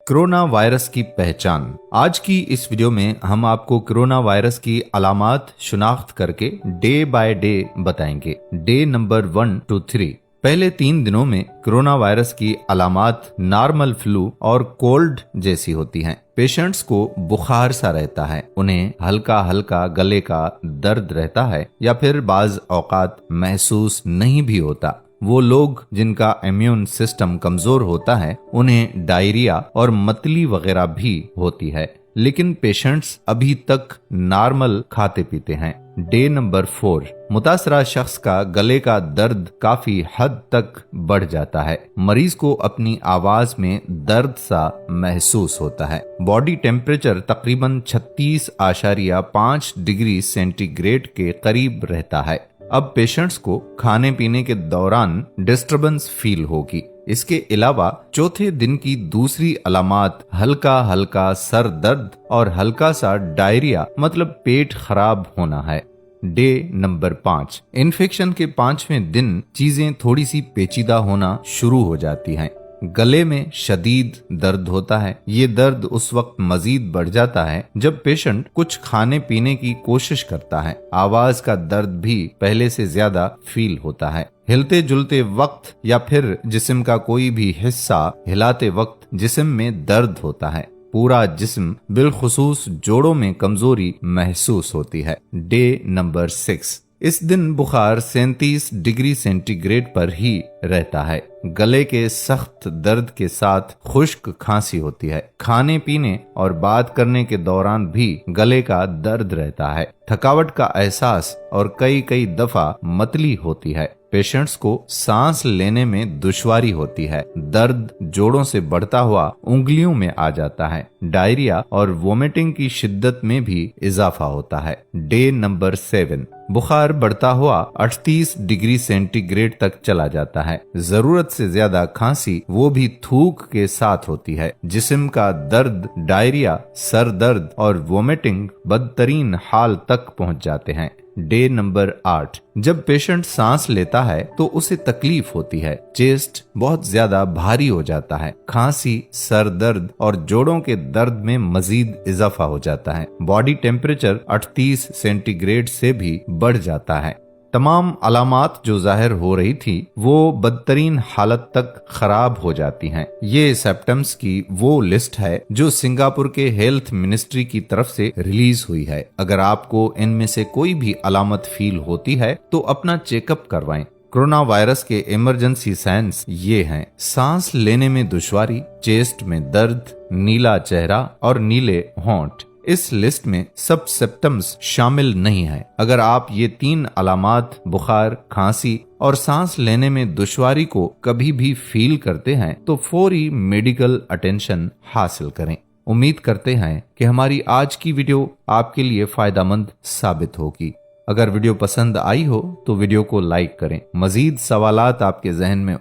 Corona virus की पहचान। आज की इस वीडियो में हम आपको कोरोना वायरस की अलामात शुनाख्त करके डे बाय डे बताएंगे। Day number 1 to 3। पहले 3 दिनों में कोरोना वायरस की अलामात नॉर्मल फ्लू और कोल्ड जैसी होती हैं। पेशेंट्स को बुखार सा रहता है, उन्हें हल्का हल्का गले का दर्द रहता है या फिर बाज औकात महसूस नहीं भी होता। वो लोग जिनका इम्यून सिस्टम कमजोर होता है उन्हें डायरिया और मतली वगैरह भी होती है, लेकिन पेशेंट्स अभी तक नॉर्मल खाते पीते हैं। Day number 4। मुतासरा शख्स का गले का दर्द काफी हद तक बढ़ जाता है। मरीज को अपनी आवाज में दर्द सा महसूस होता है। बॉडी टेम्परेचर तकरीबन 36.5 डिग्री सेंटीग्रेड के करीब रहता है। अब पेशेंट्स को खाने पीने के दौरान डिस्टरबेंस फील होगी। इसके अलावा चौथे दिन की दूसरी अलामात हल्का हल्का सर दर्द और हल्का सा डायरिया मतलब पेट खराब होना है। Day number 5। इन्फेक्शन के 5वें दिन चीजें थोड़ी सी पेचीदा होना शुरू हो जाती हैं। गले में शदीद दर्द होता है। ये दर्द उस वक्त मजीद बढ़ जाता है जब पेशेंट कुछ खाने पीने की कोशिश करता है। आवाज का दर्द भी पहले से ज्यादा फील होता है। हिलते जुलते वक्त या फिर जिस्म का कोई भी हिस्सा हिलाते वक्त जिस्म में दर्द होता है। पूरा जिस्म बिलखुसूस जोड़ों में कमजोरी महसूस होती है। Day number 6। इस दिन बुखार 37 डिग्री सेंटीग्रेड पर ही रहता है। गले के सख्त दर्द के साथ खुश्क खांसी होती है। खाने पीने और बात करने के दौरान भी गले का दर्द रहता है। थकावट का एहसास और कई दफा मतली होती है। पेशेंट्स को सांस लेने में दुश्वारी होती है। दर्द जोड़ों से बढ़ता हुआ उंगलियों में आ जाता है। डायरिया और वोमिटिंग की शिद्दत में भी इजाफा होता है। Day number 7। बुखार बढ़ता हुआ 38 डिग्री सेंटीग्रेड तक चला जाता है। जरूरत से ज्यादा खांसी, वो भी थूक के साथ होती है। जिस्म का दर्द, डायरिया, सर दर्द और वोमिटिंग बदतरीन हाल तक पहुंच जाते हैं। Day number 8। जब पेशेंट सांस लेता है तो उसे तकलीफ होती है। चेस्ट बहुत ज्यादा भारी हो जाता है। खांसी, सर दर्द और जोड़ों के दर्द में मजीद इजाफा हो जाता है। बॉडी टेम्परेचर 38 सेंटीग्रेड से भी बढ़ जाता है। तमाम अलामात जो जाहिर हो रही थी वो बदतरीन हालत तक खराब हो जाती हैं। ये सिम्पटम्स की वो लिस्ट है जो सिंगापुर के हेल्थ मिनिस्ट्री की तरफ से रिलीज हुई है। अगर आपको इनमें से कोई भी अलामत फील होती है तो अपना चेकअप करवाएं। कोरोना वायरस के इमरजेंसी साइंस ये हैं: सांस लेने में दुश्वारी, चेस्ट में दर्द, नीला चेहरा और नीले होंठ। इस लिस्ट में सब सिम्पटम्स शामिल नहीं है। अगर आप ये 3 अलामात बुखार, खांसी और सांस लेने में दुश्वारी को कभी भी फील करते हैं तो फौरी मेडिकल अटेंशन हासिल करें। उम्मीद करते हैं कि हमारी आज की वीडियो आपके लिए फायदेमंद साबित होगी। अगर वीडियो पसंद आई हो तो वीडियो को लाइक करें। मजीद सवालात आपके जहन में